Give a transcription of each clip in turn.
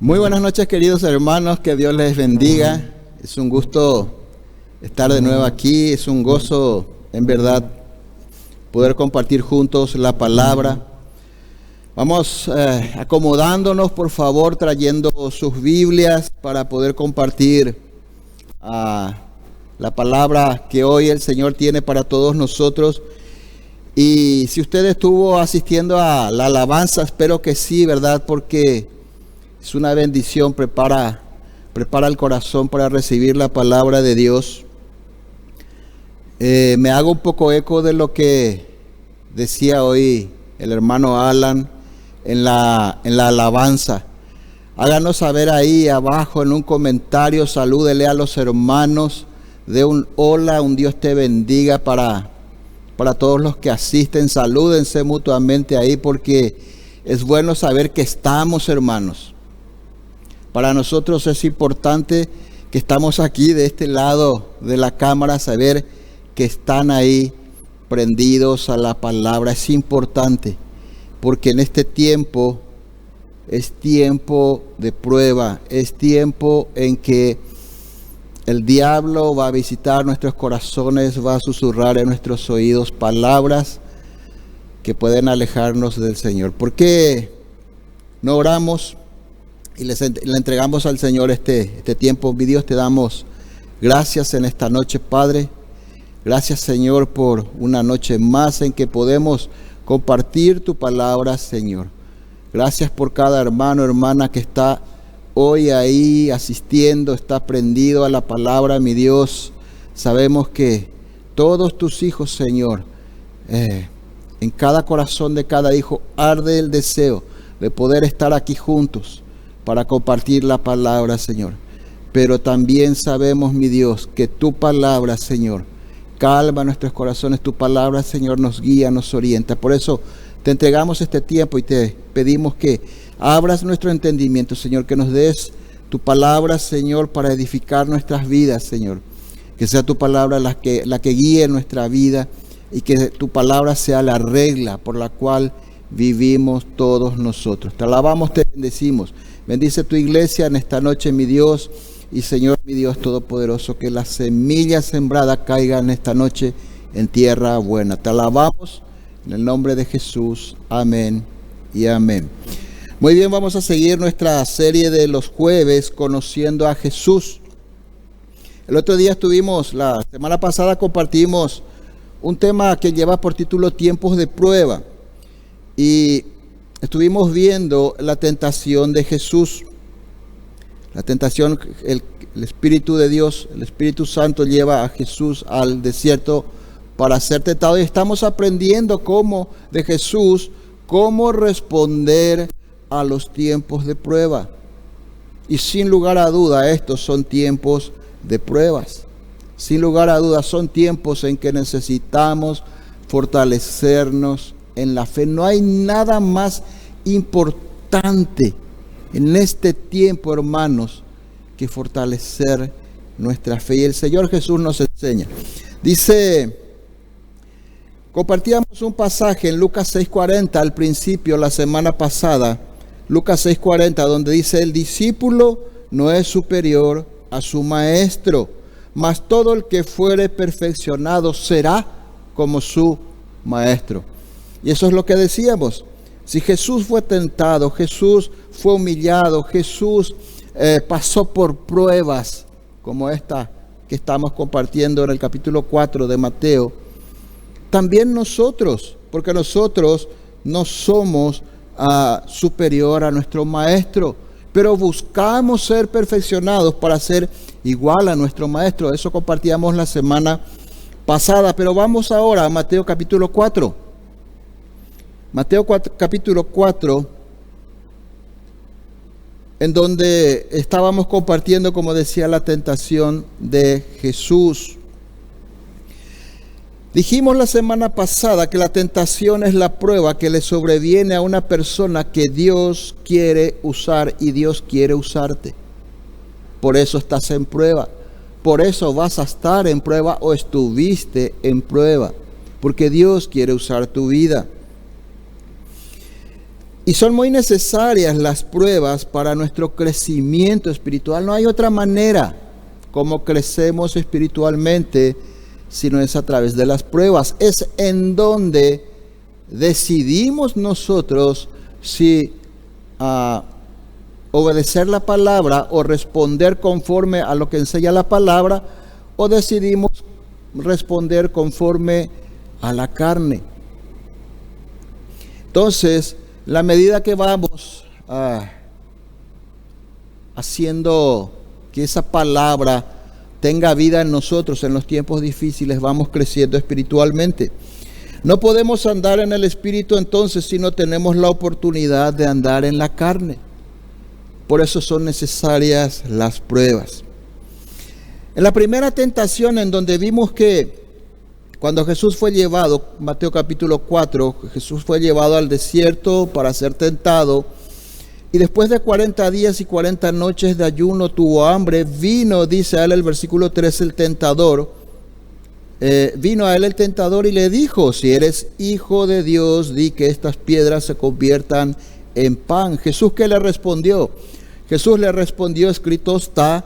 Muy buenas noches, queridos hermanos, que Dios les bendiga. Es un gusto estar de nuevo aquí, es un gozo, en verdad, poder compartir juntos la palabra. Vamos acomodándonos, por favor, trayendo sus Biblias para poder compartir la palabra que hoy el Señor tiene para todos nosotros. Y si usted estuvo asistiendo a la alabanza, espero que sí, ¿verdad? Porque es una bendición, prepara el corazón para recibir la palabra de Dios. Me hago un poco eco de lo que decía hoy el hermano Alan en la alabanza. Háganos saber ahí abajo en un comentario, salúdele a los hermanos, de un hola, un Dios te bendiga para todos los que asisten. Salúdense mutuamente ahí, porque es bueno saber que estamos, hermanos. Para nosotros es importante que estamos aquí de este lado de la cámara, saber que están ahí prendidos a la palabra. Es importante, porque en este tiempo es tiempo de prueba, es tiempo en que el diablo va a visitar nuestros corazones, va a susurrar en nuestros oídos palabras que pueden alejarnos del Señor. ¿Por qué no oramos y le entregamos al Señor este tiempo? Mi Dios, te damos gracias en esta noche, Padre. Gracias, Señor, por una noche más en que podemos compartir tu palabra, Señor. Gracias por cada hermano, hermana que está hoy ahí asistiendo, está prendido a la palabra, mi Dios. Sabemos que todos tus hijos, Señor, en cada corazón de cada hijo arde el deseo de poder estar aquí juntos para compartir la palabra, Señor. Pero también sabemos, mi Dios, que tu palabra, Señor, calma nuestros corazones. Tu palabra, Señor, nos guía, nos orienta. Por eso te entregamos este tiempo y te pedimos que abras nuestro entendimiento, Señor, que nos des tu palabra, Señor, para edificar nuestras vidas, Señor. Que sea tu palabra la que guíe nuestra vida, y que tu palabra sea la regla por la cual vivimos todos nosotros. Te alabamos, te bendecimos. Bendice tu iglesia en esta noche, mi Dios. Y Señor, mi Dios todopoderoso, que la semilla sembrada caiga en esta noche en tierra buena. Te alabamos en el nombre de Jesús. Amén y amén. Muy bien, vamos a seguir nuestra serie de los jueves, conociendo a Jesús. El otro día la semana pasada compartimos un tema que lleva por título Tiempos de Prueba. Y estuvimos viendo la tentación de Jesús. La tentación, el Espíritu de Dios, el Espíritu Santo lleva a Jesús al desierto para ser tentado. Y estamos aprendiendo de Jesús cómo responder a los tiempos de prueba. Y sin lugar a duda, estos son tiempos de pruebas. Sin lugar a duda, son tiempos en que necesitamos fortalecernos en la fe. No hay nada más importante en este tiempo, hermanos, que fortalecer nuestra fe. Y el Señor Jesús nos enseña. Compartíamos un pasaje en Lucas 6:40 al principio, la semana pasada. Lucas 6:40, donde dice: el discípulo no es superior a su maestro, mas todo el que fuere perfeccionado será como su maestro. Y eso es lo que decíamos. Si Jesús fue tentado, Jesús fue humillado, Jesús pasó por pruebas como esta que estamos compartiendo en el capítulo 4 de Mateo, también nosotros, porque nosotros no somos superior a nuestro maestro, pero buscamos ser perfeccionados para ser igual a nuestro maestro. Eso compartíamos la semana pasada, pero vamos ahora a Mateo capítulo 4. Mateo capítulo 4, en donde estábamos compartiendo, como decía, la tentación de Jesús. Dijimos la semana pasada que la tentación es la prueba que le sobreviene a una persona que Dios quiere usar, y Dios quiere usarte. Por eso estás en prueba, por eso vas a estar en prueba o estuviste en prueba, porque Dios quiere usar tu vida. Y son muy necesarias las pruebas para nuestro crecimiento espiritual. No hay otra manera como crecemos espiritualmente sino es a través de las pruebas. Es en donde decidimos nosotros si obedecer la palabra o responder conforme a lo que enseña la palabra, o decidimos responder conforme a la carne. Entonces, la medida que vamos haciendo que esa palabra tenga vida en nosotros en los tiempos difíciles, vamos creciendo espiritualmente. No podemos andar en el Espíritu entonces si no tenemos la oportunidad de andar en la carne. Por eso son necesarias las pruebas. En la primera tentación, en donde vimos que cuando Jesús fue llevado, Mateo capítulo 4, Jesús fue llevado al desierto para ser tentado, y después de 40 días y 40 noches de ayuno tuvo hambre. Vino, dice a él el versículo 3, el tentador. Vino a él el tentador y le dijo: si eres hijo de Dios, di que estas piedras se conviertan en pan. Jesús, ¿qué le respondió? Jesús le respondió: escrito está,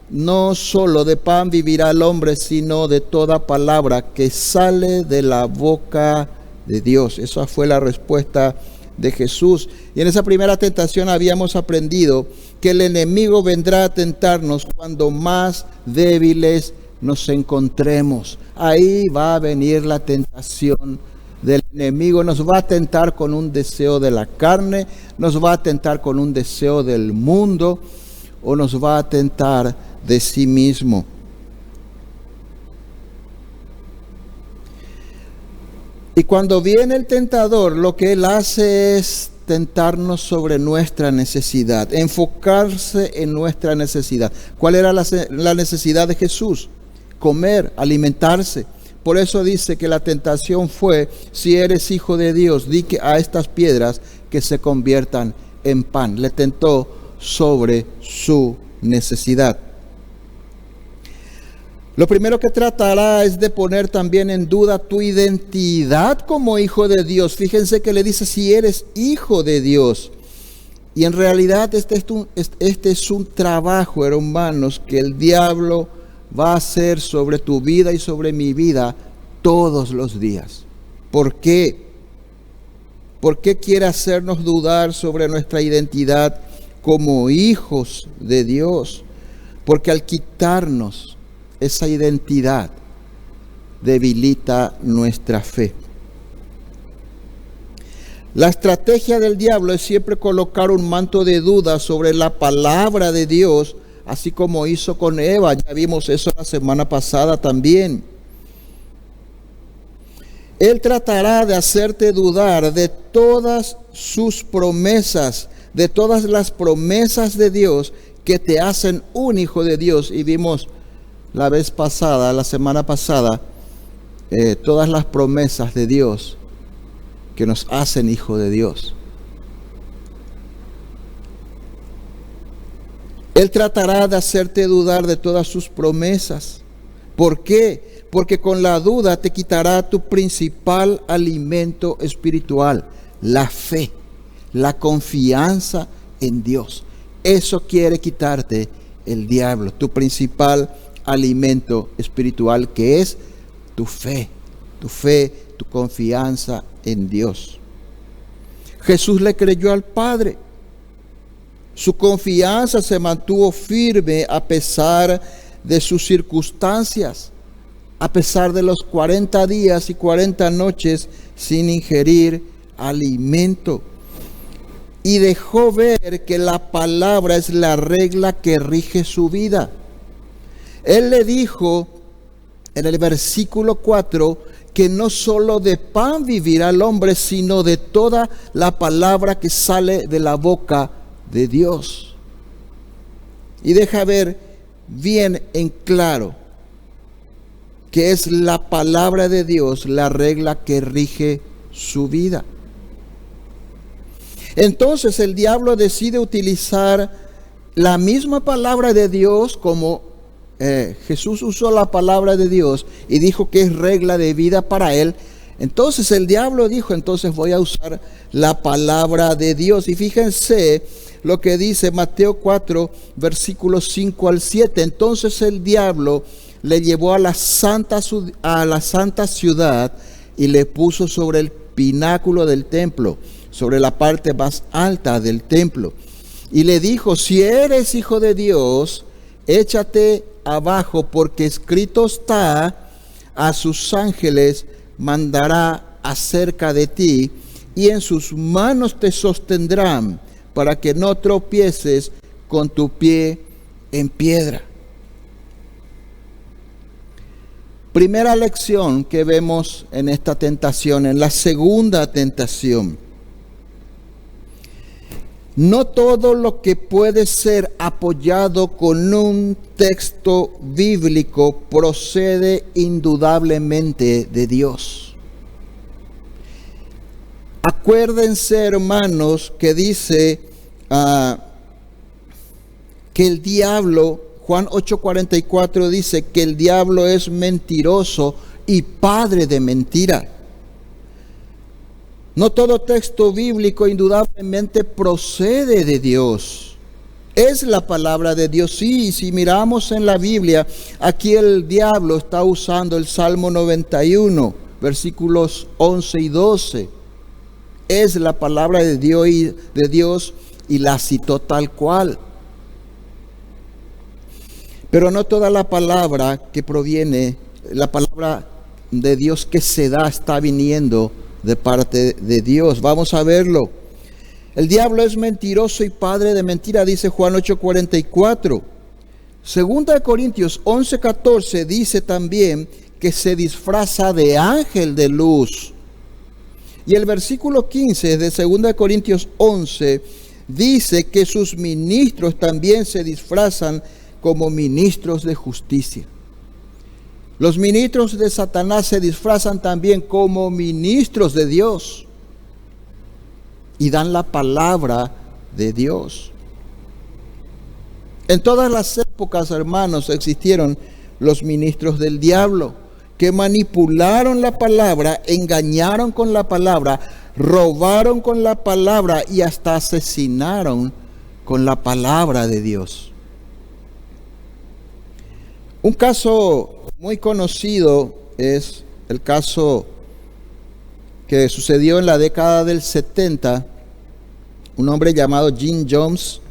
no solo de pan vivirá el hombre, sino de toda palabra que sale de la boca de Dios. Esa fue la respuesta de Jesús. Y en esa primera tentación habíamos aprendido que el enemigo vendrá a tentarnos cuando más débiles nos encontremos. Ahí va a venir la tentación del enemigo. Nos va a tentar con un deseo de la carne, nos va a tentar con un deseo del mundo, o nos va a tentar de sí mismo. Y cuando viene el tentador, lo que él hace es tentarnos sobre nuestra necesidad, enfocarse en nuestra necesidad. ¿Cuál era la necesidad de Jesús? Comer, alimentarse. Por eso dice que la tentación fue: si eres hijo de Dios, di que a estas piedras que se conviertan en pan. Le tentó sobre su necesidad. Lo primero que tratará es de poner también en duda tu identidad como hijo de Dios. Fíjense que le dice: si eres hijo de Dios. Y en realidad este es un trabajo, hermanos, que el diablo va a hacer sobre tu vida y sobre mi vida todos los días. ¿Por qué? ¿Por qué quiere hacernos dudar sobre nuestra identidad como hijos de Dios? Porque al quitarnos esa identidad, debilita nuestra fe. La estrategia del diablo es siempre colocar un manto de duda sobre la palabra de Dios, así como hizo con Eva. Ya vimos eso la semana pasada también. Él tratará de hacerte dudar de todas sus promesas, de todas las promesas de Dios que te hacen un hijo de Dios. Y vimos la semana pasada, todas las promesas de Dios que nos hacen hijo de Dios. Él tratará de hacerte dudar de todas sus promesas. ¿Por qué? Porque con la duda te quitará tu principal alimento espiritual, la fe, la confianza en Dios. Eso quiere quitarte el diablo, tu principal alimento espiritual, que es tu fe, tu confianza en Dios. Jesús le creyó al Padre. Su confianza se mantuvo firme a pesar de sus circunstancias, a pesar de los 40 días y 40 noches sin ingerir alimento. Y dejó ver que la palabra es la regla que rige su vida. Él le dijo en el versículo 4 que no solo de pan vivirá el hombre, sino de toda la palabra que sale de la boca de Dios. Y deja ver bien en claro que es la palabra de Dios la regla que rige su vida. Entonces el diablo decide utilizar la misma palabra de Dios, como Jesús usó la palabra de Dios y dijo que es regla de vida para él. Entonces el diablo dijo, entonces voy a usar la palabra de Dios. Y fíjense lo que dice Mateo 4, versículos 5 al 7. Entonces el diablo le llevó a la santa ciudad y le puso sobre el pináculo del templo, sobre la parte más alta del templo. Y le dijo, si eres hijo de Dios, échate abajo, porque escrito está, a sus ángeles mandará acerca de ti, y en sus manos te sostendrán, para que no tropieces con tu pie en piedra. Primera lección que vemos en esta tentación, en la segunda tentación. No todo lo que puede ser apoyado con un texto bíblico procede indudablemente de Dios. Acuérdense, hermanos, que dice que el diablo, Juan 8:44 dice que el diablo es mentiroso y padre de mentira. No todo texto bíblico indudablemente procede de Dios. Es la palabra de Dios. Sí, si miramos en la Biblia, aquí el diablo está usando el Salmo 91, versículos 11 y 12. Es la palabra de Dios y la citó tal cual. Pero no toda la palabra que proviene, la palabra de Dios que se da está viniendo de parte de Dios. Vamos a verlo. El diablo es mentiroso y padre de mentira, dice Juan 8:44. Segunda de Corintios 11:14 dice también que se disfraza de ángel de luz. Y el versículo 15 de Segunda de Corintios 11 dice que sus ministros también se disfrazan como ministros de justicia. Los ministros de Satanás se disfrazan también como ministros de Dios y dan la palabra de Dios. En todas las épocas, hermanos, existieron los ministros del diablo que manipularon la palabra, engañaron con la palabra, robaron con la palabra y hasta asesinaron con la palabra de Dios. Un caso muy conocido es el caso que sucedió en la década del 70. Un hombre llamado Jim Jones,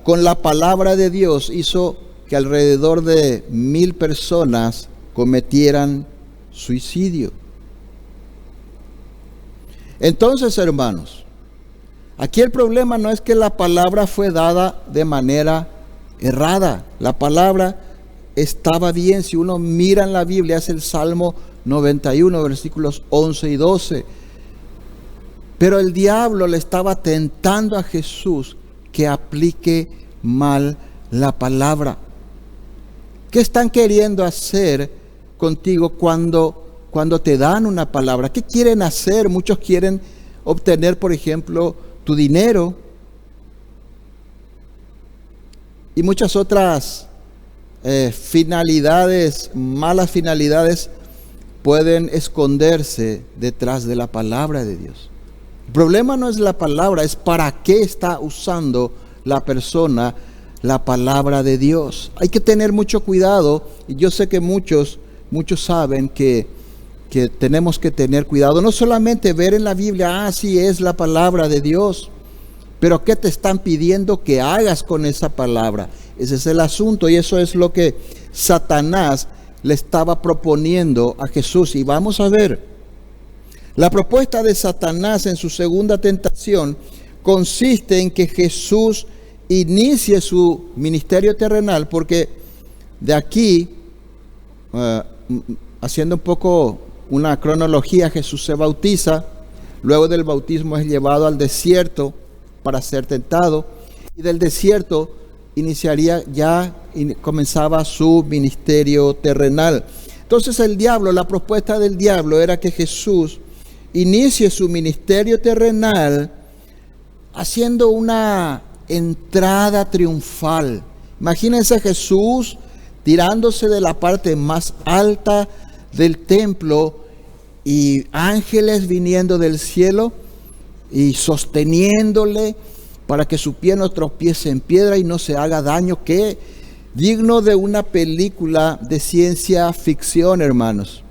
con la palabra de Dios, hizo que alrededor de 1,000 personas cometieran suicidio. Entonces, hermanos, aquí el problema no es que la palabra fue dada de manera errada. La palabra estaba bien. Si uno mira en la Biblia, es el Salmo 91, versículos 11 y 12. Pero el diablo le estaba tentando a Jesús que aplique mal la palabra. ¿Qué están queriendo hacer contigo cuando te dan una palabra? ¿Qué quieren hacer? Muchos quieren obtener, por ejemplo, tu dinero y muchas otras finalidades, malas finalidades, pueden esconderse detrás de la palabra de Dios. El problema no es la palabra, es para qué está usando la persona la palabra de Dios. Hay que tener mucho cuidado, y yo sé que muchos saben que tenemos que tener cuidado. No solamente ver en la Biblia, sí es la palabra de Dios, pero ¿qué te están pidiendo que hagas con esa palabra? Ese es el asunto, y eso es lo que Satanás le estaba proponiendo a Jesús. Y vamos a ver, la propuesta de Satanás en su segunda tentación consiste en que Jesús inicie su ministerio terrenal, porque de aquí, haciendo un poco una cronología, Jesús se bautiza, luego del bautismo es llevado al desierto para ser tentado, y del desierto comenzaba su ministerio terrenal. Entonces la propuesta del diablo era que Jesús inicie su ministerio terrenal haciendo una entrada triunfal. Imagínense a Jesús tirándose de la parte más alta del templo y ángeles viniendo del cielo y sosteniéndole para que su pie no tropiece en piedra y no se haga daño, que digno de una película de ciencia ficción, hermanos.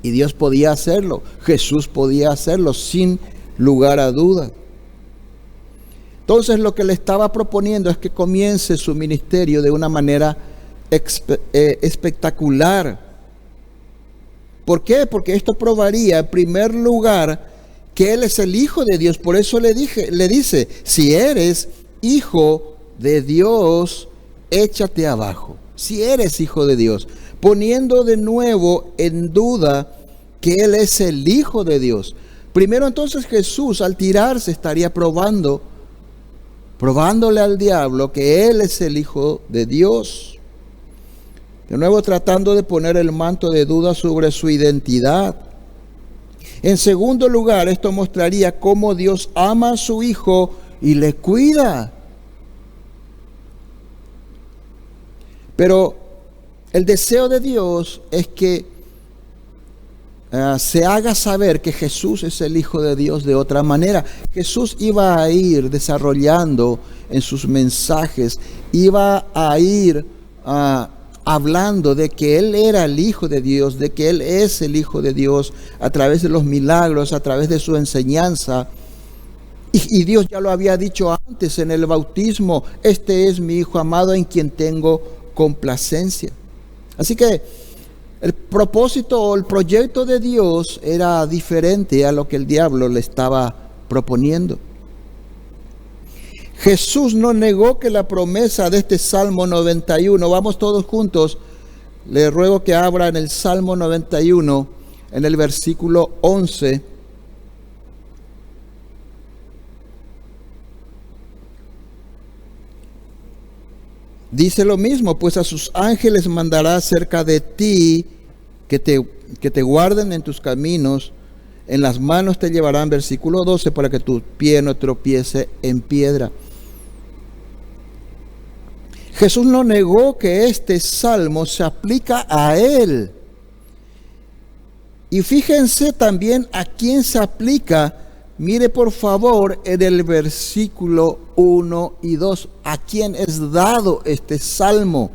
Y Dios podía hacerlo, Jesús podía hacerlo sin lugar a duda. Entonces lo que le estaba proponiendo es que comience su ministerio de una manera espectacular. ¿Por qué? Porque esto probaría en primer lugar que Él es el Hijo de Dios. Por eso le dice, si eres hijo de Dios, échate abajo. Si eres hijo de Dios, poniendo de nuevo en duda que Él es el Hijo de Dios. Primero entonces Jesús al tirarse estaría probándole al diablo que Él es el Hijo de Dios. De nuevo tratando de poner el manto de duda sobre su identidad. En segundo lugar, esto mostraría cómo Dios ama a su Hijo y le cuida. Pero el deseo de Dios es que se haga saber que Jesús es el Hijo de Dios de otra manera. Jesús iba a ir desarrollando en sus mensajes, iba a ir hablando de que Él era el Hijo de Dios, de que Él es el Hijo de Dios a través de los milagros, a través de su enseñanza. Y Dios ya lo había dicho antes en el bautismo: este es mi Hijo amado en quien tengo complacencia. Así que el propósito o el proyecto de Dios era diferente a lo que el diablo le estaba proponiendo. Jesús no negó que la promesa de este Salmo 91, vamos todos juntos, le ruego que abra en el Salmo 91, en el versículo 11. Dice lo mismo: pues a sus ángeles mandará cerca de ti que te guarden en tus caminos, en las manos te llevarán, versículo 12, para que tu pie no tropiece en piedra. Jesús no negó que este salmo se aplica a Él. Y fíjense también a quién se aplica. Mire por favor en el versículo 1 y 2, ¿a quién es dado este salmo?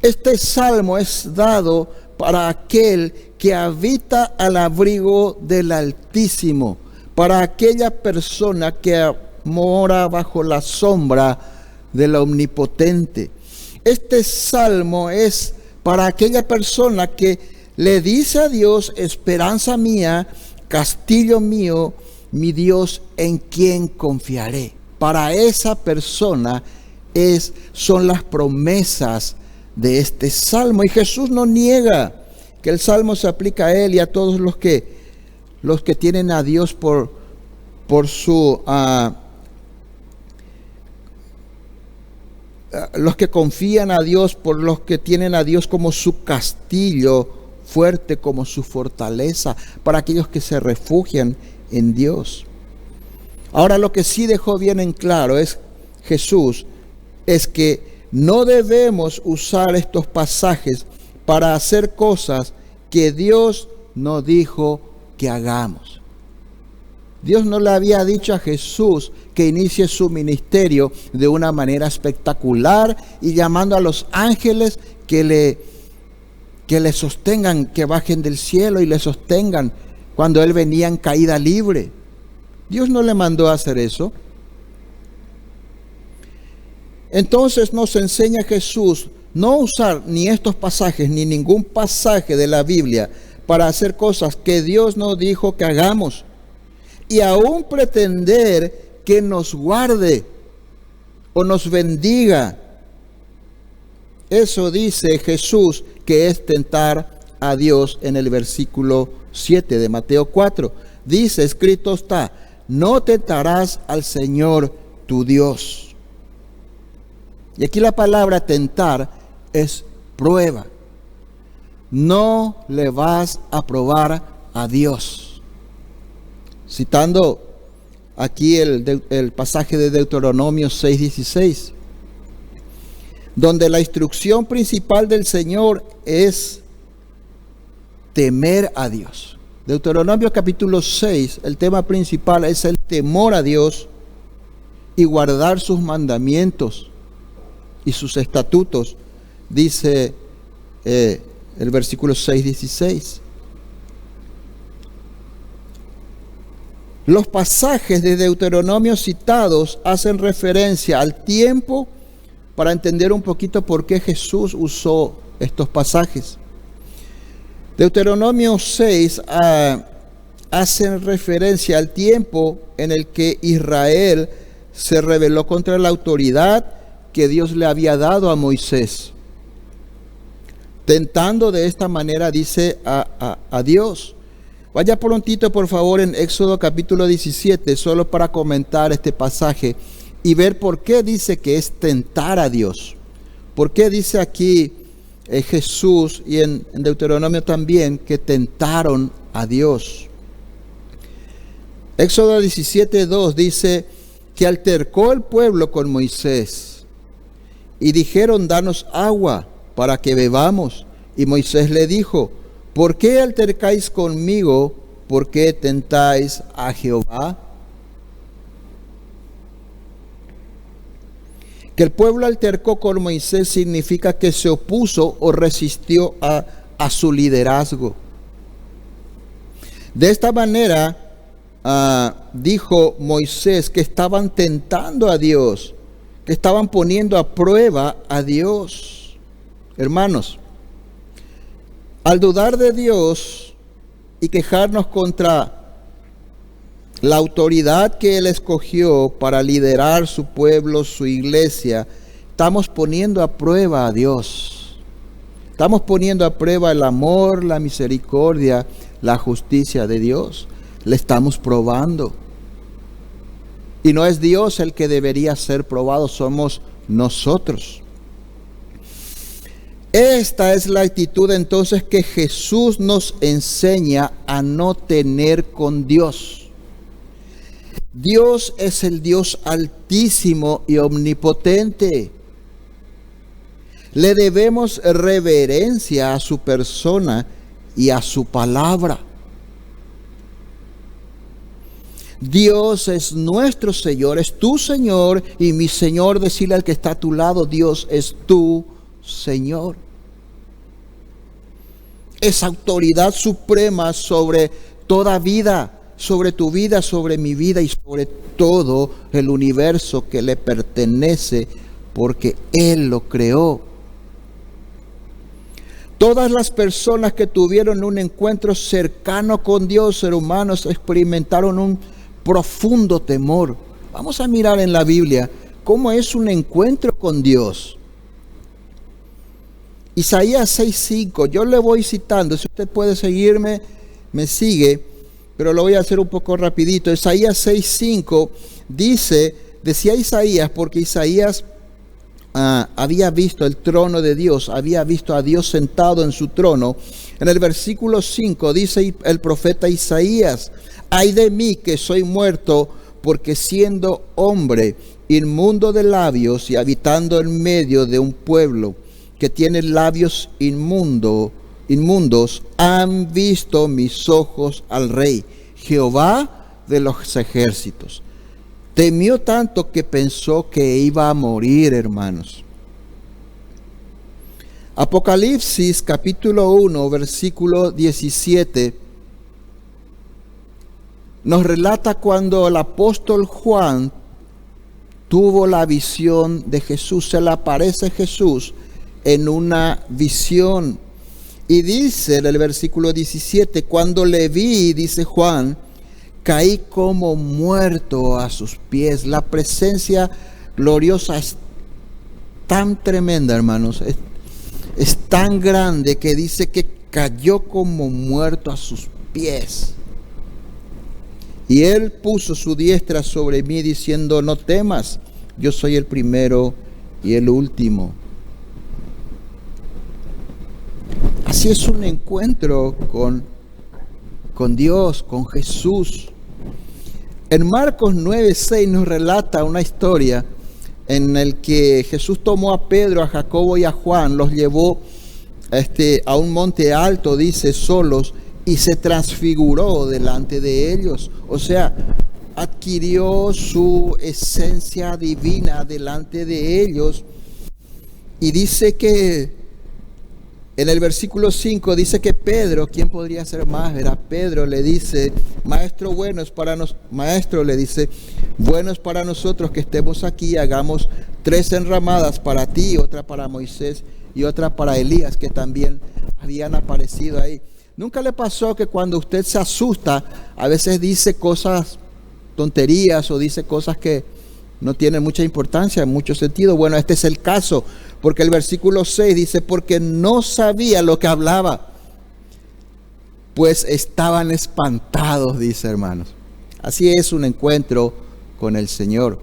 Este salmo es dado para aquel que habita al abrigo del Altísimo, para aquella persona que mora bajo la sombra del Omnipotente. Este salmo es para aquella persona que le dice a Dios: esperanza mía, castillo mío, mi Dios en quien confiaré. Para esa persona son las promesas de este salmo. Y Jesús no niega que el salmo se aplica a Él y a todos los que tienen a Dios por su los que confían a Dios, por los que tienen a Dios como su castillo fuerte, como su fortaleza, para aquellos que se refugian en Dios. Ahora, lo que sí dejó bien en claro Jesús es que no debemos usar estos pasajes para hacer cosas que Dios no dijo que hagamos. Dios no le había dicho a Jesús que inicie su ministerio de una manera espectacular y llamando a los ángeles que le sostengan, que bajen del cielo y le sostengan cuando Él venía en caída libre. Dios no le mandó a hacer eso. Entonces nos enseña Jesús no usar ni estos pasajes ni ningún pasaje de la Biblia para hacer cosas que Dios no dijo que hagamos, y aún pretender que nos guarde o nos bendiga. Eso dice Jesús que es tentar a Dios en el versículo 7 de Mateo 4. Dice, escrito está: no tentarás al Señor tu Dios. Y aquí la palabra tentar es prueba. No le vas a probar a Dios. Citando aquí el pasaje de Deuteronomio 6:16, donde la instrucción principal del Señor es temer a Dios. Deuteronomio capítulo 6, el tema principal es el temor a Dios y guardar sus mandamientos y sus estatutos, dice el versículo 6:16. Los pasajes de Deuteronomio citados hacen referencia al tiempo para entender un poquito por qué Jesús usó estos pasajes. Deuteronomio 6 hacen referencia al tiempo en el que Israel se rebeló contra la autoridad que Dios le había dado a Moisés, tentando de esta manera, dice, a Dios. Vaya prontito, por favor, en Éxodo capítulo 17, solo para comentar este pasaje y ver por qué dice que es tentar a Dios. ¿Por qué dice aquí Jesús y en Deuteronomio también que tentaron a Dios? Éxodo 17:2 dice que altercó el pueblo con Moisés y dijeron: danos agua para que bebamos. Y Moisés le dijo: ¿por qué altercáis conmigo? ¿Por qué tentáis a Jehová? Que el pueblo altercó con Moisés significa que se opuso o resistió a su liderazgo. De esta manera, dijo Moisés que estaban tentando a Dios, que estaban poniendo a prueba a Dios. Hermanos, al dudar de Dios y quejarnos contra la autoridad que Él escogió para liderar su pueblo, su iglesia, estamos poniendo a prueba a Dios. Estamos poniendo a prueba el amor, la misericordia, la justicia de Dios. Le estamos probando. Y no es Dios el que debería ser probado, somos nosotros. Esta es la actitud entonces que Jesús nos enseña a no tener con Dios. Dios es el Dios altísimo y omnipotente. Le debemos reverencia a su persona y a su palabra. Dios es nuestro Señor, es tu Señor y mi Señor. Decirle al que está a tu lado: Dios es tu Señor. Es autoridad suprema sobre toda vida, sobre tu vida, sobre mi vida y sobre todo el universo que le pertenece, porque Él lo creó. Todas las personas que tuvieron un encuentro cercano con Dios, hermanos, experimentaron un profundo temor. Vamos a mirar en la Biblia cómo es un encuentro con Dios. Isaías 6:5, yo le voy citando, si usted puede seguirme, me sigue, pero lo voy a hacer un poco rapidito. Isaías 6:5 decía Isaías, porque Isaías había visto el trono de Dios, había visto a Dios sentado en su trono. En el versículo 5 dice el profeta Isaías: ay de mí que soy muerto, porque siendo hombre inmundo de labios y habitando en medio de un pueblo que tiene labios inmundos, han visto mis ojos al Rey, Jehová de los ejércitos. Temió tanto que pensó que iba a morir, hermanos. Apocalipsis capítulo 1, versículo 17, nos relata cuando el apóstol Juan tuvo la visión de Jesús. Se le aparece Jesús en una visión. Y dice en el versículo 17, cuando le vi, dice Juan, caí como muerto a sus pies. La presencia gloriosa es tan tremenda, hermanos. Es tan grande que dice que cayó como muerto a sus pies. Y Él puso su diestra sobre mí diciendo: no temas, yo soy el primero y el último. Así es un encuentro con Dios, con Jesús. En Marcos 9:6 nos relata una historia en el que Jesús tomó a Pedro, a Jacobo y a Juan, los llevó a un monte alto, dice, solos, y se transfiguró delante de ellos. O sea, adquirió su esencia divina delante de ellos. Y dice que en el versículo 5 dice que Pedro, ¿quién podría ser más? Era Pedro, le dice, maestro, le dice, bueno es para nosotros que estemos aquí, hagamos 3 enramadas para ti, otra para Moisés y otra para Elías, que también habían aparecido ahí. ¿Nunca le pasó que cuando usted se asusta, a veces dice cosas, tonterías, o dice cosas que no tienen mucha importancia, mucho sentido? Bueno, este es el caso, porque el versículo 6 dice, porque no sabía lo que hablaba, pues estaban espantados, dice, hermanos. Así es un encuentro con el Señor.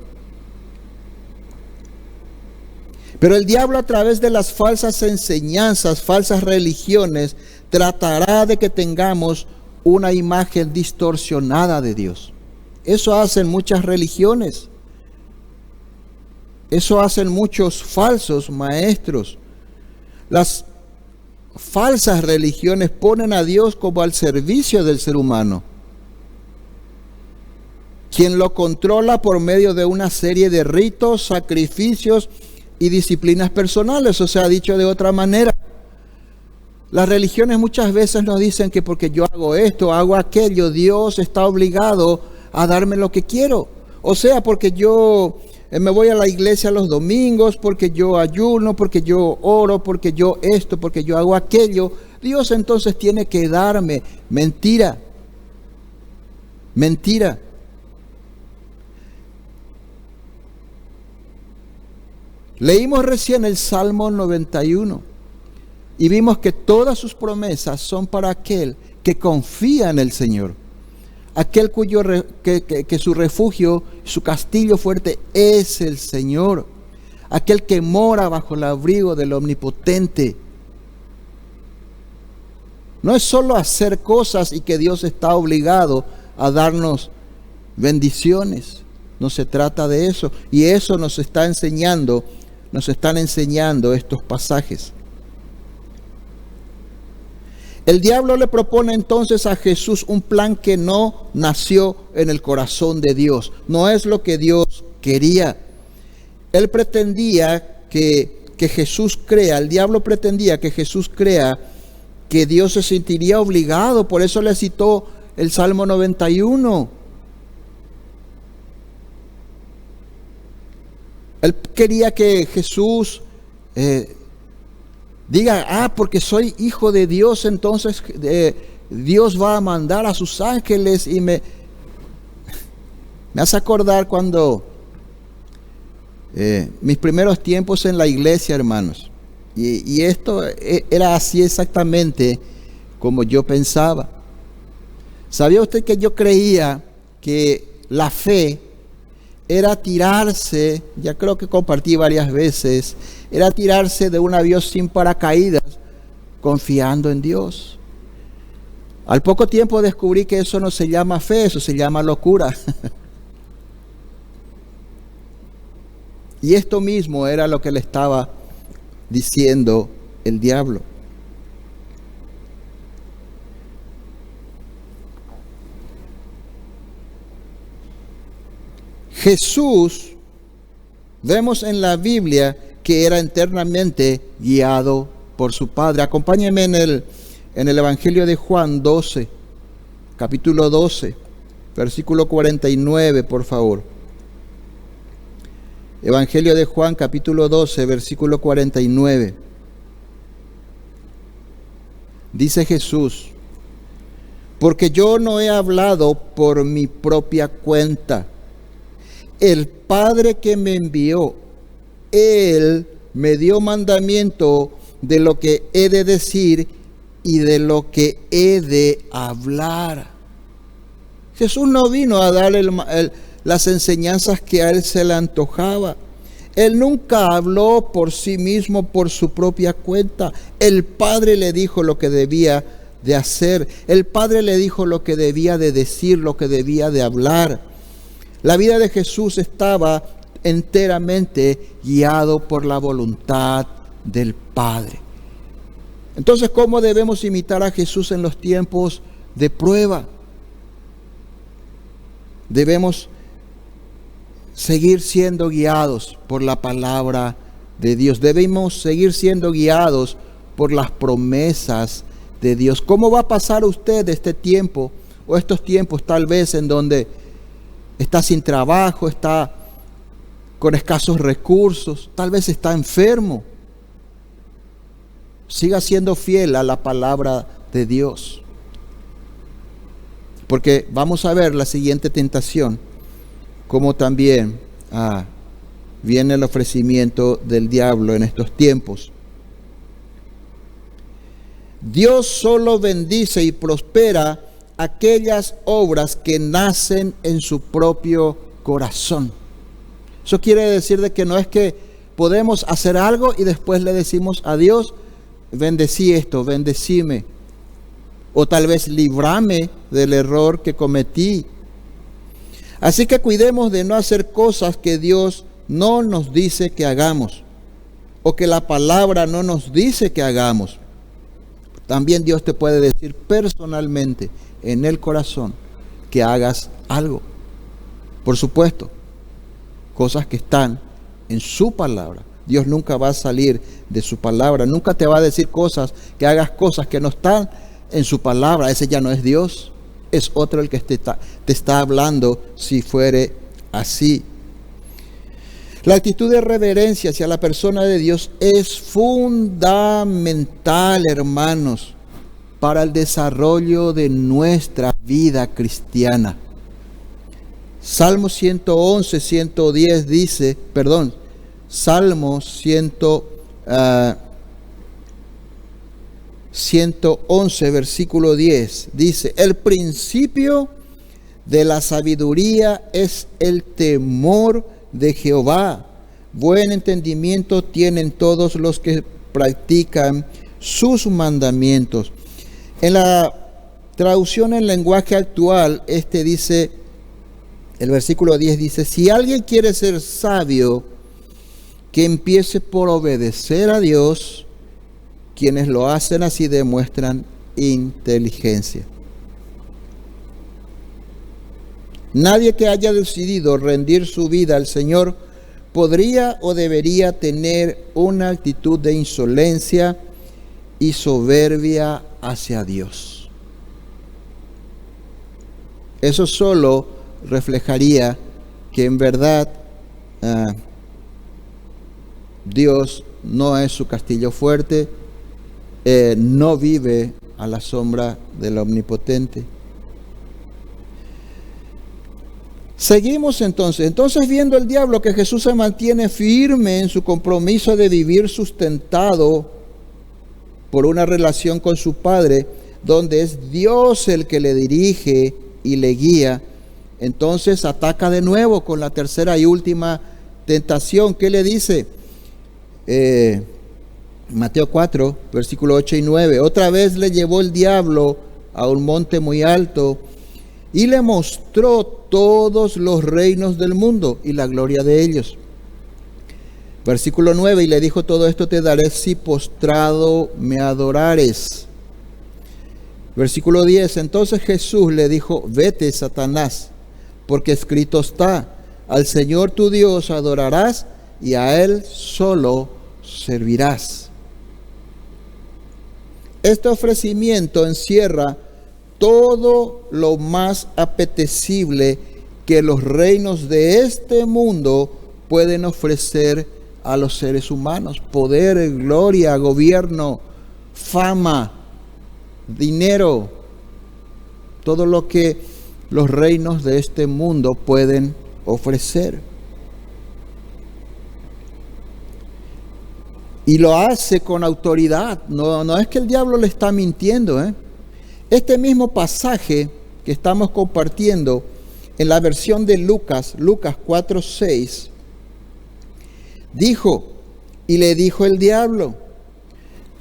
Pero el diablo, a través de las falsas enseñanzas, falsas religiones, tratará de que tengamos una imagen distorsionada de Dios. Eso hacen muchas religiones. Eso hacen muchos falsos maestros. Las falsas religiones ponen a Dios como al servicio del ser humano, quien lo controla por medio de una serie de ritos, sacrificios y disciplinas personales. O sea, dicho de otra manera, las religiones muchas veces nos dicen que porque yo hago esto, hago aquello, Dios está obligado a darme lo que quiero. O sea, porque yo me voy a la iglesia los domingos, porque yo ayuno, porque yo oro, porque yo esto, porque yo hago aquello, Dios entonces tiene que darme. Mentira. Mentira. Leímos recién el Salmo 91 y vimos que todas sus promesas son para aquel que confía en el Señor, aquel que su refugio, su castillo fuerte es el Señor, aquel que mora bajo el abrigo del Omnipotente. No es solo hacer cosas y que Dios está obligado a darnos bendiciones. No se trata de eso. Y eso nos están enseñando estos pasajes. El diablo le propone entonces a Jesús un plan que no nació en el corazón de Dios. No es lo que Dios quería. Él pretendía que Jesús crea, el diablo pretendía que Jesús crea que Dios se sentiría obligado. Por eso le citó el Salmo 91. Él quería que Jesús diga, porque soy hijo de Dios, entonces Dios va a mandar a sus ángeles. Y me hace acordar cuando mis primeros tiempos en la iglesia, hermanos. Y esto era así exactamente como yo pensaba. ¿Sabía usted que yo creía que la fe era tirarse, ya creo que compartí varias veces, era tirarse de un avión sin paracaídas, confiando en Dios? Al poco tiempo descubrí que eso no se llama fe, eso se llama locura. Y esto mismo era lo que le estaba diciendo el diablo. Jesús, vemos en la Biblia que era eternamente guiado por su Padre. Acompáñenme en el Evangelio de Juan 12, capítulo 12, versículo 49, por favor. Evangelio de Juan, capítulo 12, versículo 49. Dice Jesús: porque yo no he hablado por mi propia cuenta. El Padre que me envió, Él me dio mandamiento de lo que he de decir y de lo que he de hablar. Jesús no vino a dar las enseñanzas que a Él se le antojaba. Él nunca habló por sí mismo, por su propia cuenta. El Padre le dijo lo que debía de hacer. El Padre le dijo lo que debía de decir, lo que debía de hablar. La vida de Jesús estaba enteramente guiado por la voluntad del Padre. Entonces, ¿cómo debemos imitar a Jesús en los tiempos de prueba? Debemos seguir siendo guiados por la palabra de Dios. Debemos seguir siendo guiados por las promesas de Dios. ¿Cómo va a pasar usted este tiempo o estos tiempos tal vez en donde está sin trabajo, está con escasos recursos, tal vez está enfermo? Siga siendo fiel a la palabra de Dios. Porque vamos a ver la siguiente tentación, como también viene el ofrecimiento del diablo en estos tiempos. Dios solo bendice y prospera aquellas obras que nacen en su propio corazón. Eso quiere decir de que no es que podemos hacer algo y después le decimos a Dios, bendecí esto, bendecime, o tal vez líbrame del error que cometí. Así que cuidemos de no hacer cosas que Dios no nos dice que hagamos, o que la palabra no nos dice que hagamos. También Dios te puede decir personalmente en el corazón que hagas algo. Por supuesto, cosas que están en su palabra. Dios nunca va a salir de su palabra. Nunca te va a decir que hagas cosas que no están en su palabra. Ese ya no es Dios. Es otro el que te está hablando si fuere así. La actitud de reverencia hacia la persona de Dios es fundamental, hermanos, para el desarrollo de nuestra vida cristiana. Salmo 111, 110 dice, Salmo 111, versículo 10, dice, el principio de la sabiduría es el temor de Jehová. Buen entendimiento tienen todos los que practican sus mandamientos. En la traducción en lenguaje actual, dice, el versículo 10 dice, si alguien quiere ser sabio, que empiece por obedecer a Dios. Quienes lo hacen así demuestran inteligencia. Nadie que haya decidido rendir su vida al Señor podría o debería tener una actitud de insolencia y soberbia hacia Dios. Eso solo reflejaría que en verdad Dios no es su castillo fuerte, no vive a la sombra del Omnipotente. Seguimos entonces viendo el diablo que Jesús se mantiene firme en su compromiso de vivir sustentado por una relación con su Padre, donde es Dios el que le dirige y le guía. Entonces ataca de nuevo con la tercera y última tentación. ¿Qué le dice? Mateo 4, versículo 8 y 9. Otra vez le llevó el diablo a un monte muy alto y le mostró todos los reinos del mundo y la gloria de ellos. Versículo 9, y le dijo, todo esto te daré si postrado me adorares. Versículo 10, entonces Jesús le dijo, vete, Satanás, porque escrito está, al Señor tu Dios adorarás y a Él solo servirás. Este ofrecimiento encierra todo lo más apetecible que los reinos de este mundo pueden ofrecer a los seres humanos. Poder, gloria, gobierno, fama, dinero, todo lo que los reinos de este mundo pueden ofrecer. Y lo hace con autoridad. No es que el diablo le está mintiendo. Este mismo pasaje que estamos compartiendo en la versión de Lucas 4:6, dijo, y le dijo el diablo,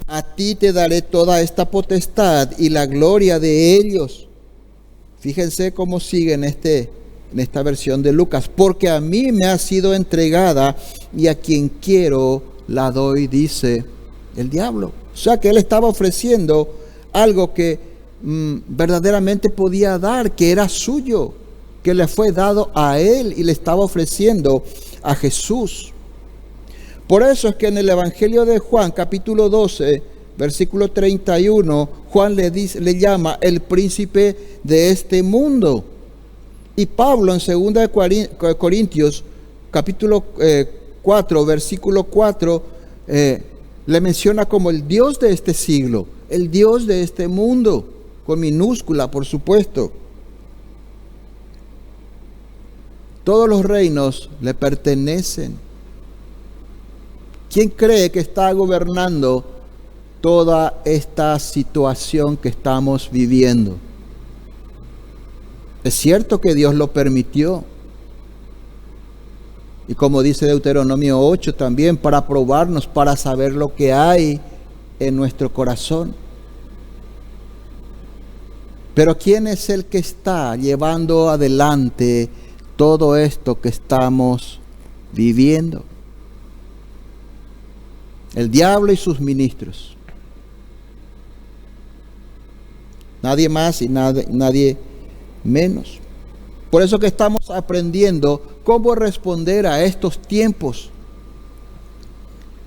a ti te daré toda esta potestad y la gloria de ellos. Fíjense cómo sigue en esta versión de Lucas, porque a mí me ha sido entregada y a quien quiero la doy, dice el diablo. O sea que él estaba ofreciendo algo que verdaderamente podía dar, que era suyo, que le fue dado a él y le estaba ofreciendo a Jesús. Por eso es que en el Evangelio de Juan, capítulo 12, versículo 31, Juan le llama el príncipe de este mundo. Y Pablo en 2 Corintios, capítulo 4, versículo 4, le menciona como el Dios de este siglo, el Dios de este mundo, con minúscula, por supuesto. Todos los reinos le pertenecen. ¿Quién cree que está gobernando toda esta situación que estamos viviendo? Es cierto que Dios lo permitió. Y como dice Deuteronomio 8 también, para probarnos, para saber lo que hay en nuestro corazón. Pero ¿quién es el que está llevando adelante todo esto que estamos viviendo? El diablo y sus ministros. Nadie más y nadie menos. Por eso que estamos aprendiendo cómo responder a estos tiempos.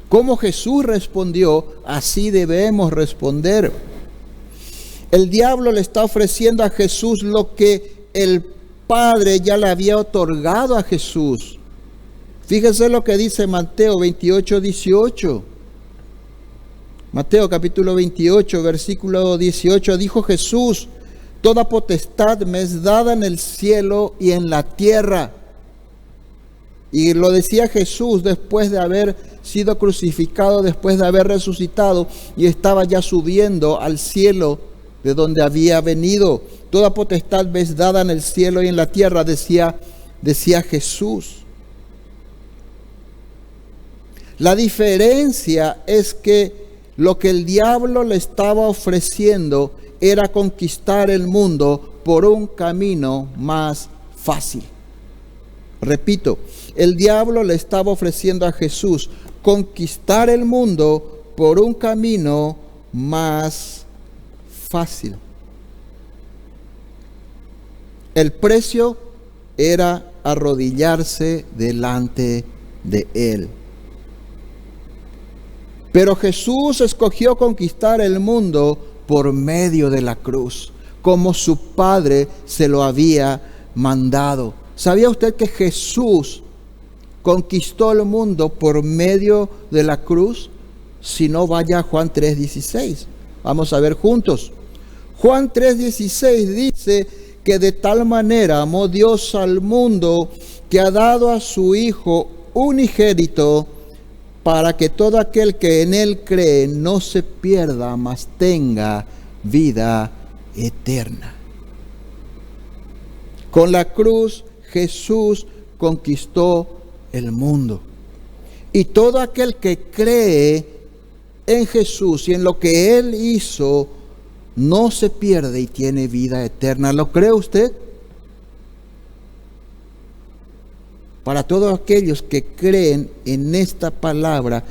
Como Jesús respondió, así debemos responder. El diablo le está ofreciendo a Jesús lo que el Padre ya le había otorgado a Jesús. Fíjense lo que dice Mateo 28, 18. Mateo capítulo 28, versículo 18, dijo Jesús: toda potestad me es dada en el cielo y en la tierra. Y lo decía Jesús después de haber sido crucificado, después de haber resucitado, y estaba ya subiendo al cielo de donde había venido. Toda potestad me es dada en el cielo y en la tierra, decía Jesús. La diferencia es que lo que el diablo le estaba ofreciendo era conquistar el mundo por un camino más fácil. Repito, el diablo le estaba ofreciendo a Jesús conquistar el mundo por un camino más fácil. El precio era arrodillarse delante de él. Pero Jesús escogió conquistar el mundo por medio de la cruz, como su Padre se lo había mandado. ¿Sabía usted que Jesús conquistó el mundo por medio de la cruz? Si no, vaya a Juan 3:16. Vamos a ver juntos. Juan 3:16 dice que de tal manera amó Dios al mundo que ha dado a su Hijo unigénito, para que todo aquel que en él cree no se pierda, mas tenga vida eterna. Con la cruz Jesús conquistó el mundo. Y todo aquel que cree en Jesús y en lo que él hizo, no se pierde y tiene vida eterna. ¿Lo cree usted? Para todos aquellos que creen en esta palabra,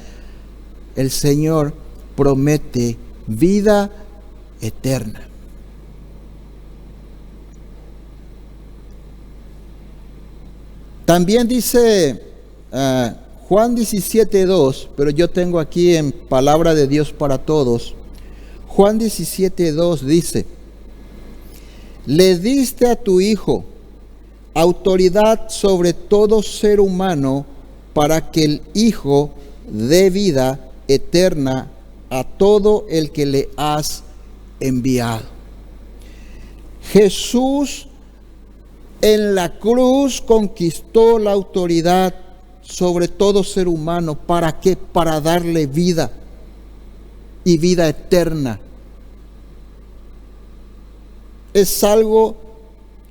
el Señor promete vida eterna. También dice Juan 17:2, pero yo tengo aquí en Palabra de Dios para Todos. Juan 17:2 dice: le diste a tu Hijo autoridad sobre todo ser humano, para que el Hijo dé vida eterna a todo el que le has enviado. Jesús en la cruz conquistó la autoridad sobre todo ser humano. ¿Para qué? Para darle vida y vida eterna. Es algo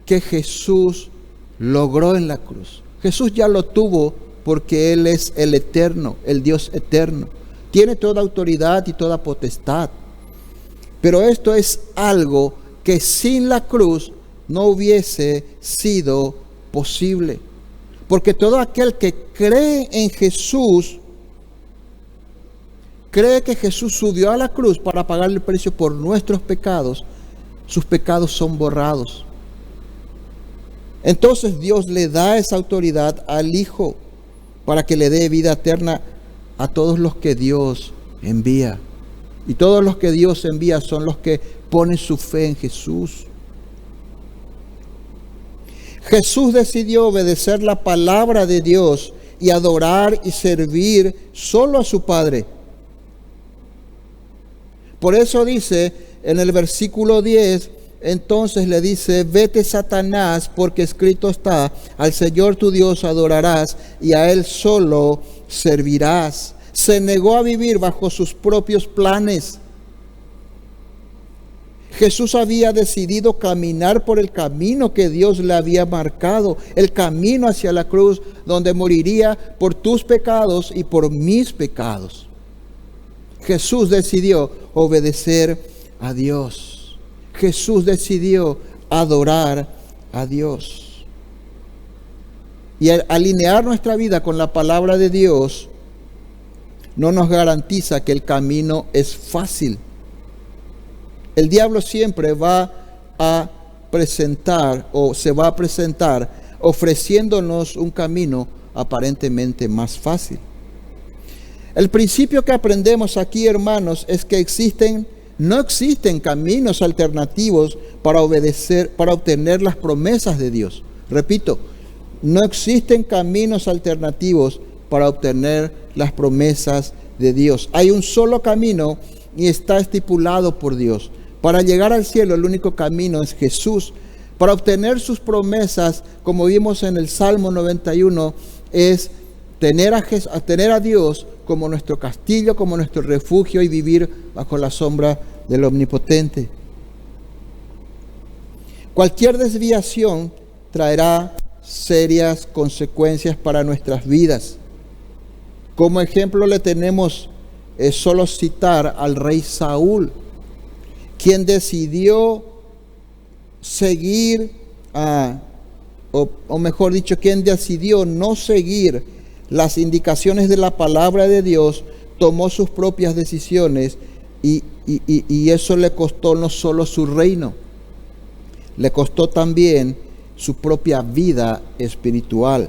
que Jesús logró en la cruz. Jesús ya lo tuvo porque Él es el eterno, el Dios eterno. Tiene toda autoridad y toda potestad. Pero esto es algo que sin la cruz no hubiese sido posible. Porque todo aquel que cree en Jesús cree que Jesús subió a la cruz para pagar el precio por nuestros pecados, sus pecados son borrados. Entonces Dios le da esa autoridad al Hijo para que le dé vida eterna a todos los que Dios envía. Y todos los que Dios envía son los que ponen su fe en Jesús. Jesús decidió obedecer la palabra de Dios y adorar y servir solo a su Padre. Por eso dice en el versículo 10, entonces le dice: vete, Satanás, porque escrito está, al Señor tu Dios adorarás y a Él solo servirás. Se negó a vivir bajo sus propios planes. Jesús había decidido caminar por el camino que Dios le había marcado, el camino hacia la cruz, donde moriría por tus pecados y por mis pecados. Jesús decidió obedecer a Dios. Jesús decidió adorar a Dios. Y al alinear nuestra vida con la palabra de Dios, no nos garantiza que el camino es fácil. El diablo siempre va a presentar o se va a presentar ofreciéndonos un camino aparentemente más fácil. El principio que aprendemos aquí, hermanos, es que no existen caminos alternativos para obtener las promesas de Dios. Repito, no existen caminos alternativos para obtener las promesas de Dios. Hay un solo camino y está estipulado por Dios. Para llegar al cielo, el único camino es Jesús. Para obtener sus promesas, como vimos en el Salmo 91, es tener a Dios como nuestro castillo, como nuestro refugio y vivir bajo la sombra del Omnipotente. Cualquier desviación traerá serias consecuencias para nuestras vidas. Como ejemplo le tenemos solo citar al rey Saúl, quien decidió seguir, o mejor dicho, quien decidió no seguir las indicaciones de la palabra de Dios, tomó sus propias decisiones y eso le costó no solo su reino, le costó también su propia vida espiritual.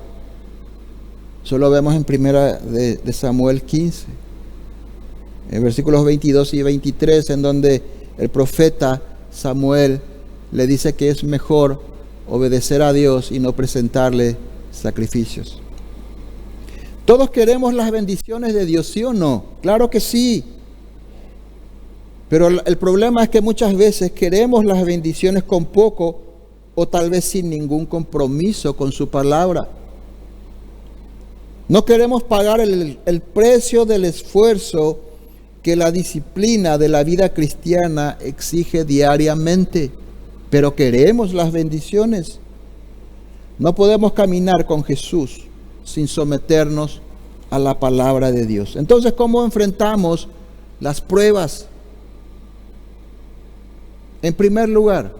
Eso lo vemos en primera de Samuel 15, en versículos 22 y 23, en donde el profeta Samuel le dice que es mejor obedecer a Dios y no presentarle sacrificios. Todos queremos las bendiciones de Dios, ¿sí o no? Claro que sí. Pero el problema es que muchas veces queremos las bendiciones con poco o tal vez sin ningún compromiso con su palabra. No queremos pagar el precio del esfuerzo que la disciplina de la vida cristiana exige diariamente, pero queremos las bendiciones. No podemos caminar con Jesús sin someternos a la palabra de Dios. Entonces, ¿cómo enfrentamos las pruebas? En primer lugar,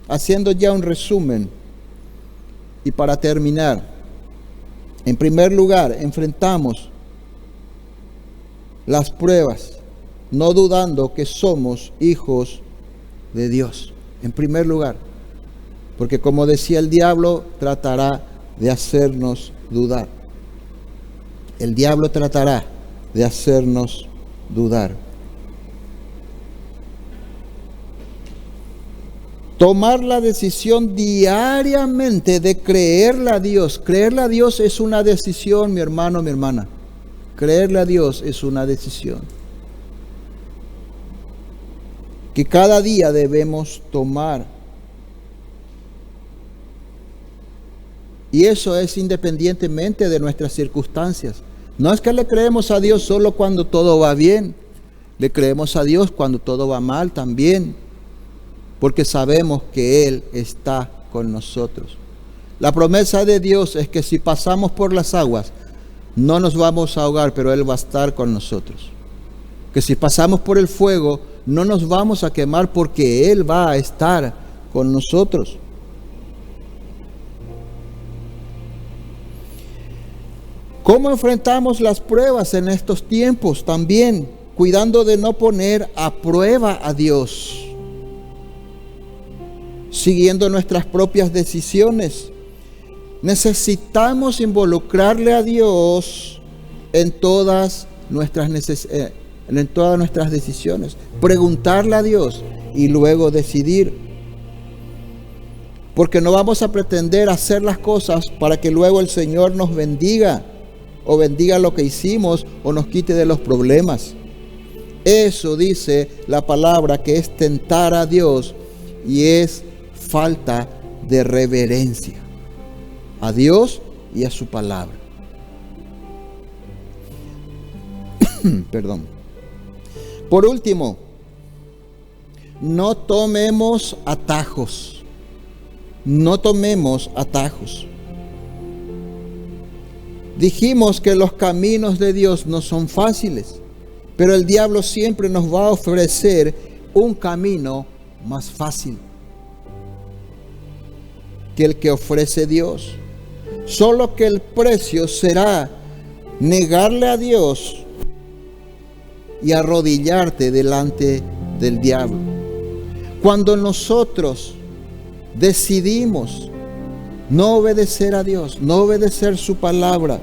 haciendo ya un resumen y para terminar, en primer lugar, enfrentamos las pruebas, no dudando que somos hijos de Dios. En primer lugar, porque como decía el diablo, tratará de hacernos dudar. El diablo tratará de hacernos dudar. Tomar la decisión diariamente de creerle a Dios. Creerle a Dios es una decisión, mi hermano, mi hermana. Creerle a Dios es una decisión que cada día debemos tomar. Y eso es independientemente de nuestras circunstancias. No es que le creemos a Dios solo cuando todo va bien. Le creemos a Dios cuando todo va mal también. Porque sabemos que Él está con nosotros. La promesa de Dios es que si pasamos por las aguas, no nos vamos a ahogar, pero Él va a estar con nosotros. Que si pasamos por el fuego, no nos vamos a quemar porque Él va a estar con nosotros. ¿Cómo enfrentamos las pruebas en estos tiempos? También cuidando de no poner a prueba a Dios, siguiendo nuestras propias decisiones. Necesitamos involucrarle a Dios en todas nuestras decisiones, preguntarle a Dios y luego decidir. Porque no vamos a pretender hacer las cosas para que luego el Señor nos bendiga o bendiga lo que hicimos o nos quite de los problemas. Eso dice la palabra, que es tentar a Dios y es falta de reverencia a Dios y a su palabra. Perdón. Por último, no tomemos atajos. No tomemos atajos. Dijimos que los caminos de Dios no son fáciles, pero el diablo siempre nos va a ofrecer un camino más fácil que el que ofrece Dios. Solo que el precio será negarle a Dios y arrodillarte delante del diablo. Cuando nosotros decidimos no obedecer a Dios, no obedecer su palabra,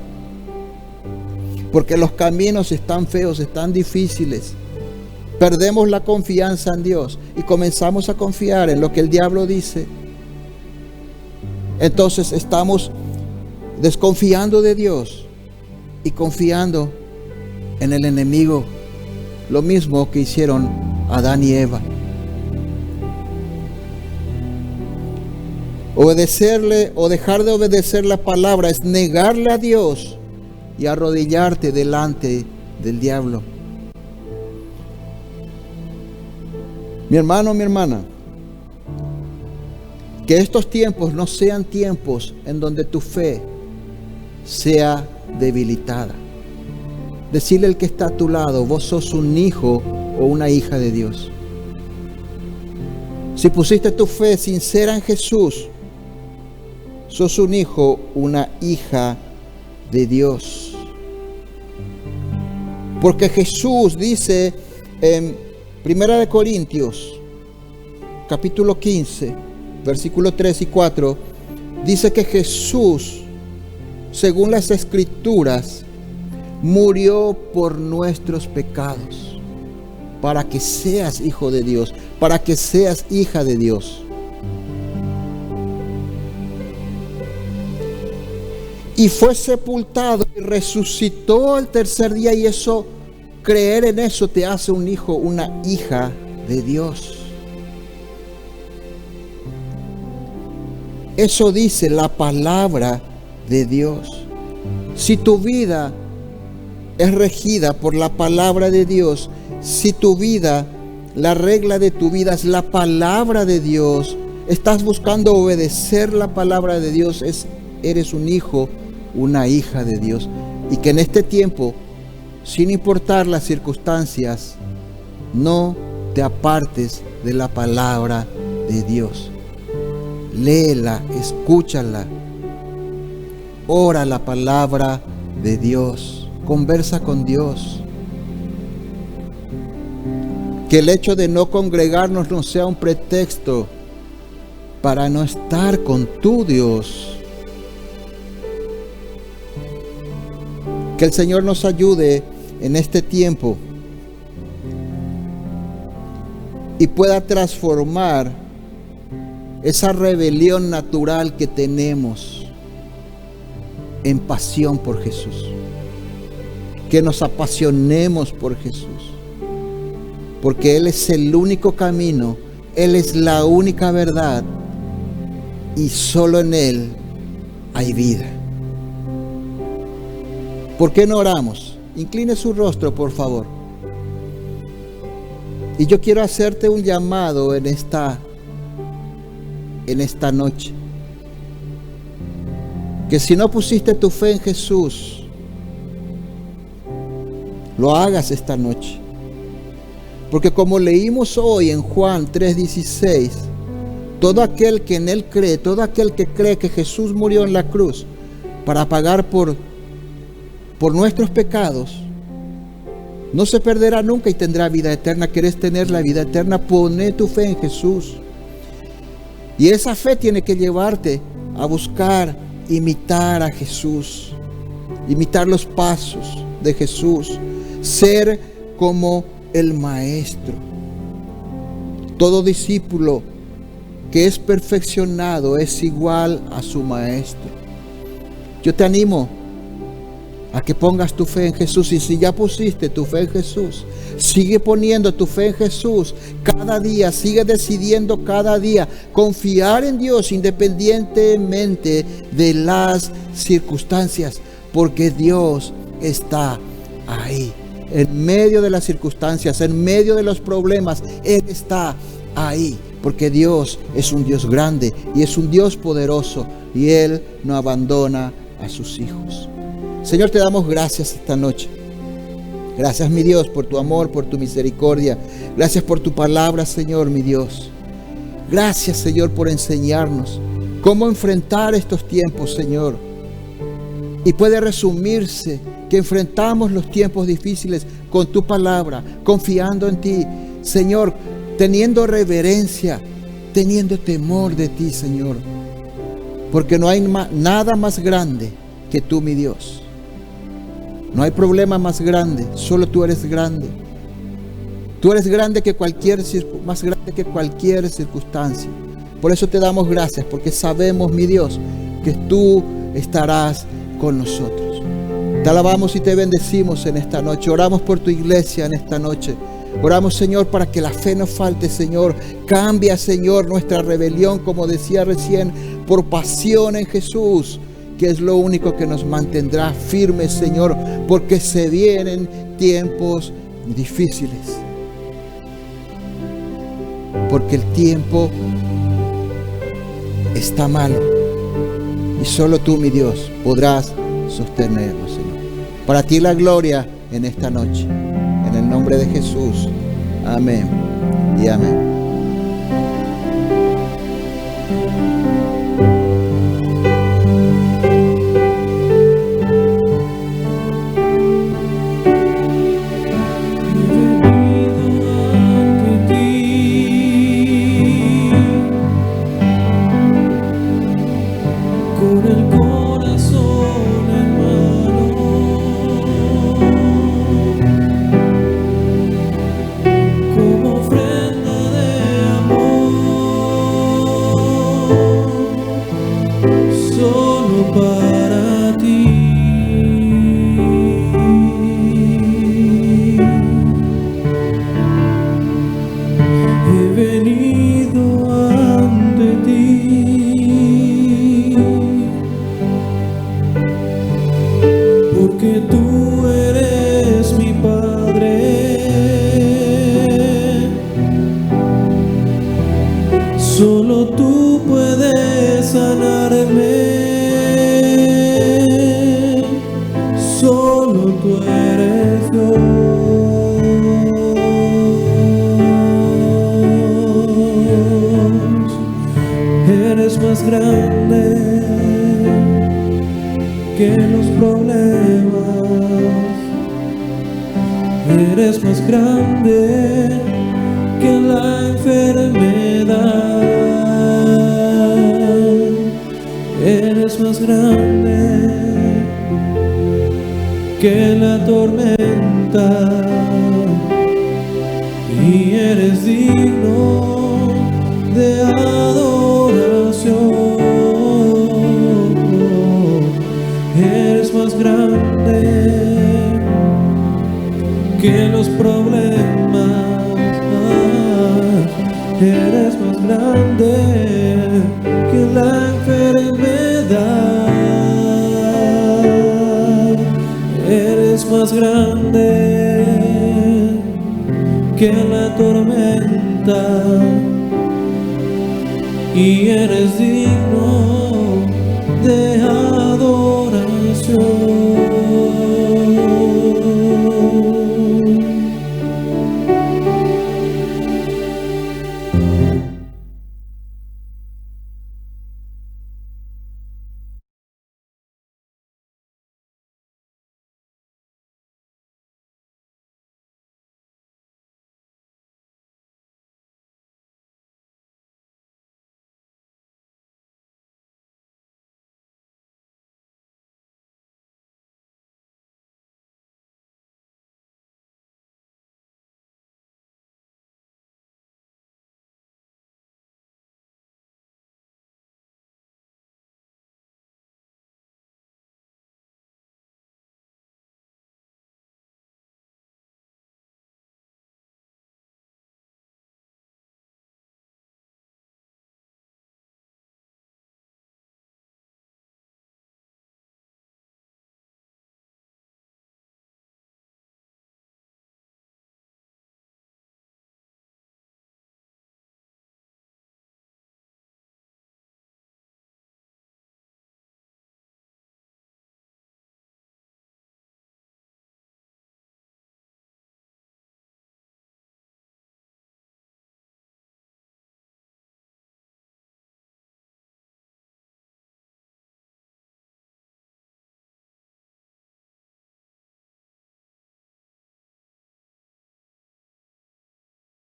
porque los caminos están feos, están difíciles, perdemos la confianza en Dios y comenzamos a confiar en lo que el diablo dice. Entonces estamos desconfiando de Dios y confiando en el enemigo, lo mismo que hicieron Adán y Eva. Obedecerle o dejar de obedecer la palabra es negarle a Dios y arrodillarte delante del diablo. Mi hermano, mi hermana, que estos tiempos no sean tiempos en donde tu fe sea debilitada. Decirle al que está a tu lado: vos sos un hijo o una hija de Dios. Si pusiste tu fe sincera en Jesús, sos un hijo, una hija de Dios. Porque Jesús dice en 1 Corintios, capítulo 15, versículos 3 y 4, dice que Jesús, según las Escrituras, murió por nuestros pecados, para que seas hijo de Dios, para que seas hija de Dios. Y fue sepultado y resucitó el tercer día, y eso, creer en eso te hace un hijo, una hija de Dios. Eso dice la palabra de Dios. Si tu vida es regida por la palabra de Dios, si tu vida, la regla de tu vida es la palabra de Dios, estás buscando obedecer la palabra de Dios, eres un hijo, una hija de Dios. Y que en este tiempo, sin importar las circunstancias, no te apartes de la palabra de Dios. Léela, escúchala, ora la palabra de Dios, conversa con Dios. Que el hecho de no congregarnos no sea un pretexto para no estar con tu Dios. Que el Señor nos ayude en este tiempo y pueda transformar esa rebelión natural que tenemos en pasión por Jesús. Que nos apasionemos por Jesús, porque Él es el único camino, Él es la única verdad, y solo en Él hay vida. ¿Por qué no oramos? Incline su rostro, por favor. Y yo quiero hacerte un llamado en esta noche. Que si no pusiste tu fe en Jesús, lo hagas esta noche. Porque como leímos hoy en Juan 3:16, todo aquel que en Él cree, todo aquel que cree que Jesús murió en la cruz para pagar por por nuestros pecados, no se perderá nunca y tendrá vida eterna. ¿Querés tener la vida eterna? Poné tu fe en Jesús. Y esa fe tiene que llevarte a buscar imitar a Jesús, imitar los pasos de Jesús, ser como el Maestro. Todo discípulo que es perfeccionado es igual a su Maestro. Yo te animo a que pongas tu fe en Jesús, y si ya pusiste tu fe en Jesús, sigue poniendo tu fe en Jesús cada día, sigue decidiendo cada día confiar en Dios independientemente de las circunstancias, porque Dios está ahí. En medio de las circunstancias, en medio de los problemas, Él está ahí, porque Dios es un Dios grande y es un Dios poderoso, y Él no abandona a sus hijos. Señor, te damos gracias esta noche. Gracias, mi Dios, por tu amor, por tu misericordia. Gracias por tu palabra, Señor, mi Dios. Gracias, Señor, por enseñarnos cómo enfrentar estos tiempos, Señor. Y puede resumirse que enfrentamos los tiempos difíciles con tu palabra, confiando en ti, Señor, teniendo reverencia, teniendo temor de ti, Señor. Porque no hay nada más grande que tú, mi Dios. No hay problema más grande, solo tú eres grande. Tú eres grande más grande que cualquier circunstancia. Por eso te damos gracias, porque sabemos, mi Dios, que tú estarás con nosotros. Te alabamos y te bendecimos en esta noche. Oramos por tu iglesia en esta noche. Oramos, Señor, para que la fe no falte, Señor. Cambia, Señor, nuestra rebelión, como decía recién, por pasión en Jesús, que es lo único que nos mantendrá firmes, Señor, porque se vienen tiempos difíciles. Porque el tiempo está malo y solo tú, mi Dios, podrás sostenernos, Señor. Para ti la gloria en esta noche, en el nombre de Jesús. Amén y amén. Solo tú puedes sanarme, solo tú eres Dios. Eres más grande que los problemas, eres más grande que la enfermedad. Eres más grande que la tormenta y eres digno de adoración. Eres más grande que los problemas, eres más grande que la enfermedad. Eres más grande que la tormenta y eres digno de adoración.